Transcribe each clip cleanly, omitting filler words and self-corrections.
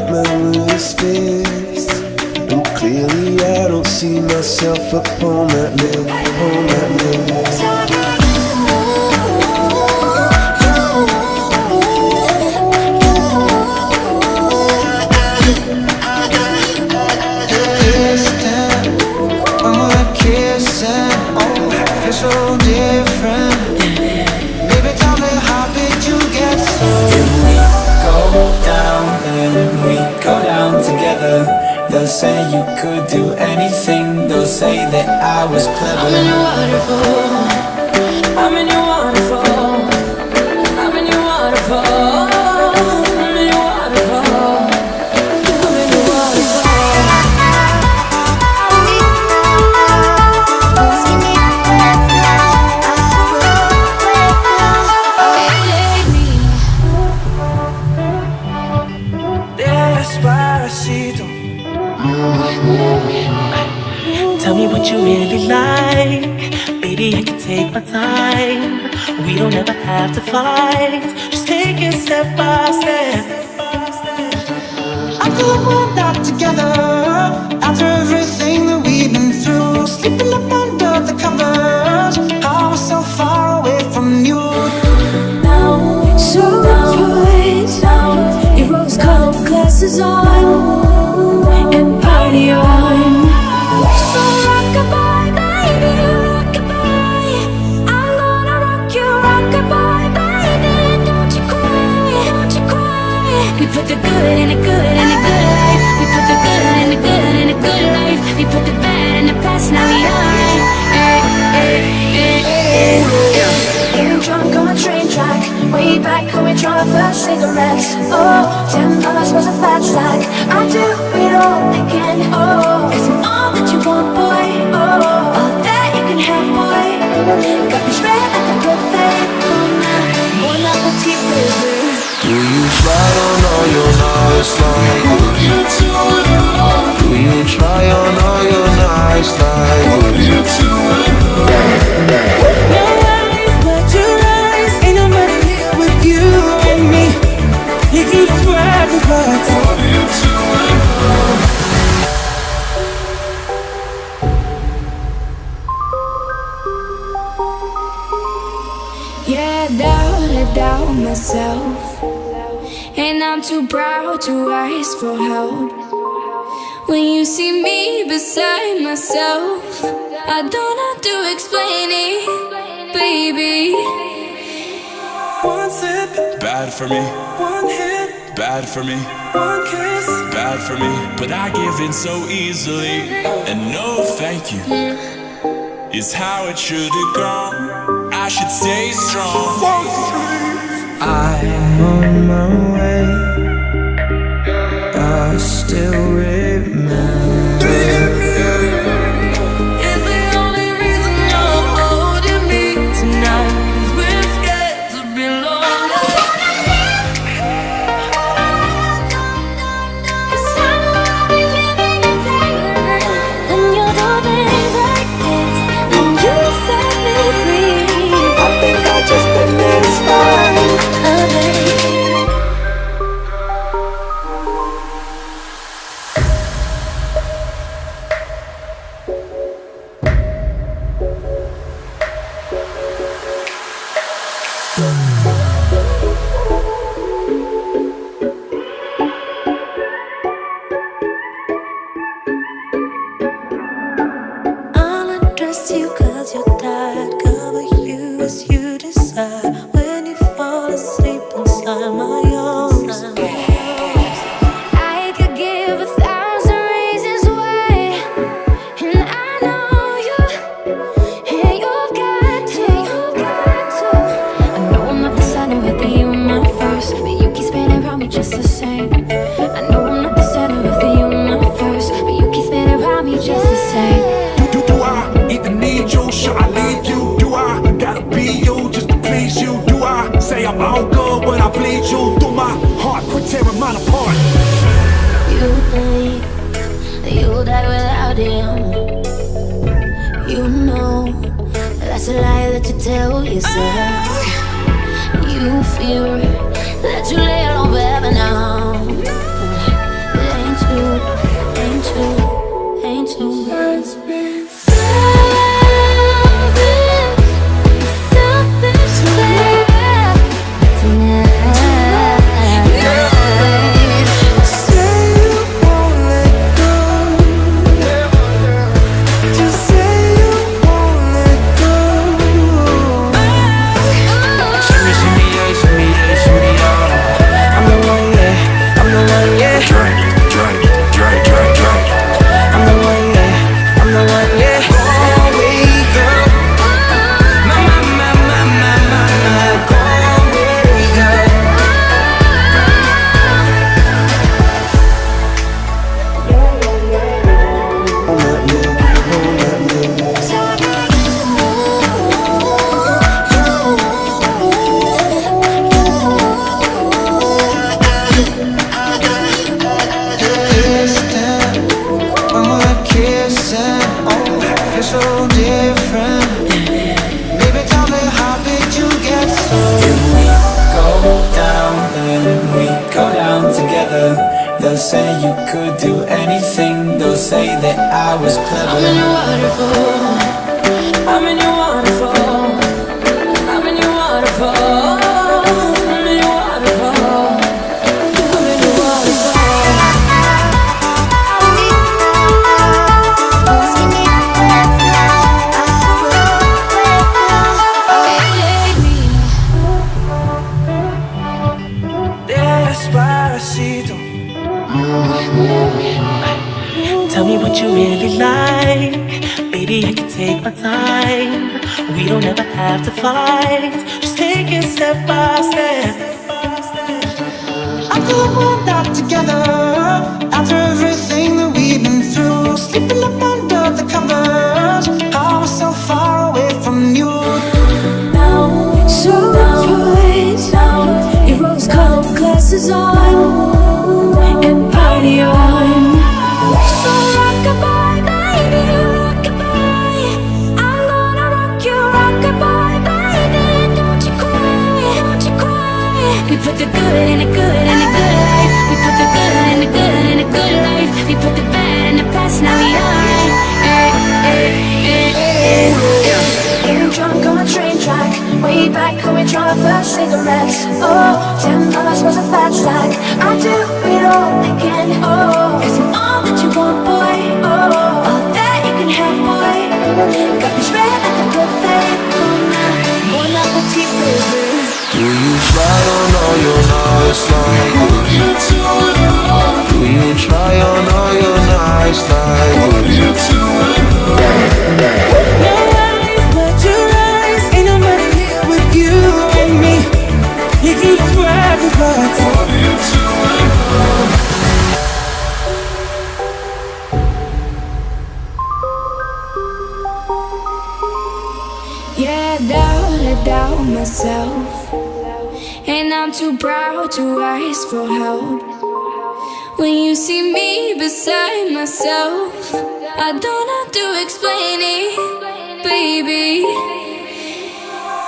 memories fixed, and clearly I don't see myself upon that list, upon that list. So different. Baby, tell me, how did you get so? If we go down, then we go down together. They'll say you could do anything. They'll say that I was clever. I'm in your waterfall. I'm in your waterfall. I'm in your waterfall. I'm in your waterfall. I'm in your waterfall. Tell me what you really like. Baby, I can take my time. We don't ever have to fight. Just take it step by step. I feel like we're not together after everything that we've been through. Sleeping up under the covers, I was so far away from you. Now, so right now, your rose-colored glasses on and party on. So rock-a-bye, baby, rock-a-bye. I'm gonna rock you, rock-a-bye, baby. Don't you cry, don't you cry. We put the good in the good in the good life. We put the good in the good in the good life. We put the bad in the past, now we alright. Getting drunk on a train track, way back when we tried our first cigarettes. Oh, $10 was a fat stack. I do it all again. Oh, cause I'm all that you want, boy. Oh, all that you can have, boy. Got me spread like a good thing. Bon appetit, baby. Do you try on all your nice life? Do you try on all your nice life? No worries, but your eyes. Ain't nobody here with you and me. You keep bragging, but yeah, I doubt myself, and I'm too proud to ask for help. When you see me beside myself, I don't have to explain it, baby. One sip, bad for me. One hit, bad for me. One kiss, bad for me. But I give in so easily, and no thank you is how it should have gone. I should stay strong. I'm on my way. I still remember. it's the only reason you're holding me tonight. 'Cause we're scared to be lonely. When you do things like this, when you set me free, I think I just been inspired. oh baby. I'll undress you 'cause you're tired. Cover you as you decide. When you fall asleep inside my arms, I could give 1,000 reasons why, and I know you, and you've got to. I know I'm not the center of the universe, but you keep spinning around me just the same. I know I'm not the center of the universe, but you keep spinning around me just the same. Do I even need you? Should I leave you? Do I gotta be you just to please you? Do I say I'm all good when I bleed you? Through my heart, quit tearing mine apart. You think that you'll die without him. You know that's a lie that you tell yourself. You fear that you lay alone forever now. so different. Baby, tell me how did you get so? If we go down, then we go down together. They'll say you could do anything. They'll say that I was clever. I'm in your waterfall. I'm in your waterfall. I'm in your waterfall. I'm in your waterfall. I'm in your waterfall. Despacito. Tell me what you really like. Baby, I can take my time. We don't ever have to fight. Just take it step by step. After we're not together, after everything that we've been through, sleeping up under the covers, I was so far away from you. So right now, your rose-colored glasses on and party on. So rock-a-bye, baby, rock-a-bye. I'm gonna rock you, rock-a-bye, baby. Don't you cry, don't you cry. We put the good in the good in the good life. We put the good in the good in the good life. We put the bad in the past, now we alright. Getting drunk on a train track, way back when we trying to burn cigarettes. Oh, $10 was a fat stack. I do it all again. Oh, cause I'm all that you want, boy. Oh, all that you can have, boy. Got me spread like a buffet. Bon appetit, baby. Do you try on all your nice like? Do you try on all your nice like? Yeah, I doubt myself, and I'm too proud to ask for help. When you see me beside myself, I don't have to explain it, baby.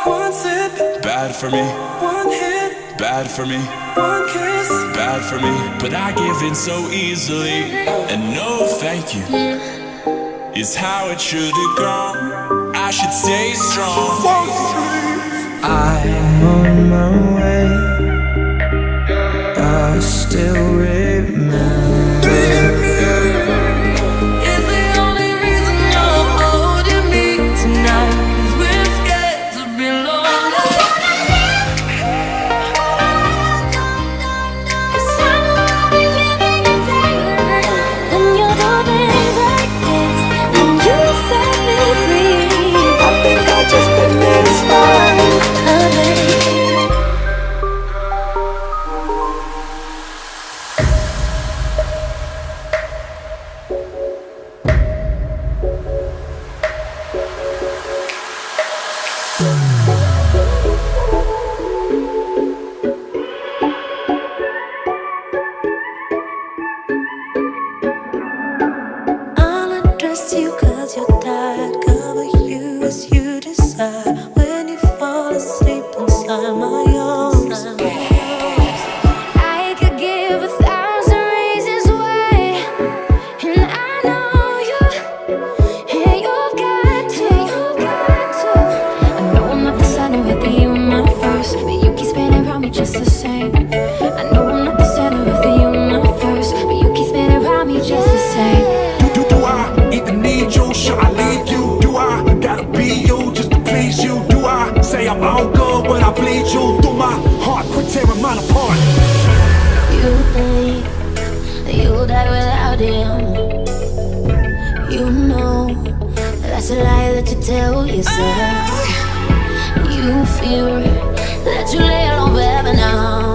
One sip, bad for me. One hit, bad for me. One kiss, bad for me. But I give in so easily, and no thank you is how it should have gone. I should stay strong. I'm on my way. I still remember. It's the only reason you're holding me tonight, 'cause we're scared to be lonely. Cause I know I'll be living in pain when you do things like this, when you set me free. I think I just been inspired. I'll undress you 'cause you're tired. Cover you as you decide. When you fall asleep inside my arms, I could give 1,000 reasons why, and I know you, and you've got to. I know I'm not the center of the universe, but you keep spinning around me just the same. I know I'm not the center of the universe, but you keep spinning around me just the same. Do I even need you? Should I leave you? Do I gotta be you just to please you? Do I say I'm all good when I bleed you? Through my heart, quit tearing mine apart. You think that you'll die without him. You know that's a lie that you tell yourself. You fear that you lay alone forever now.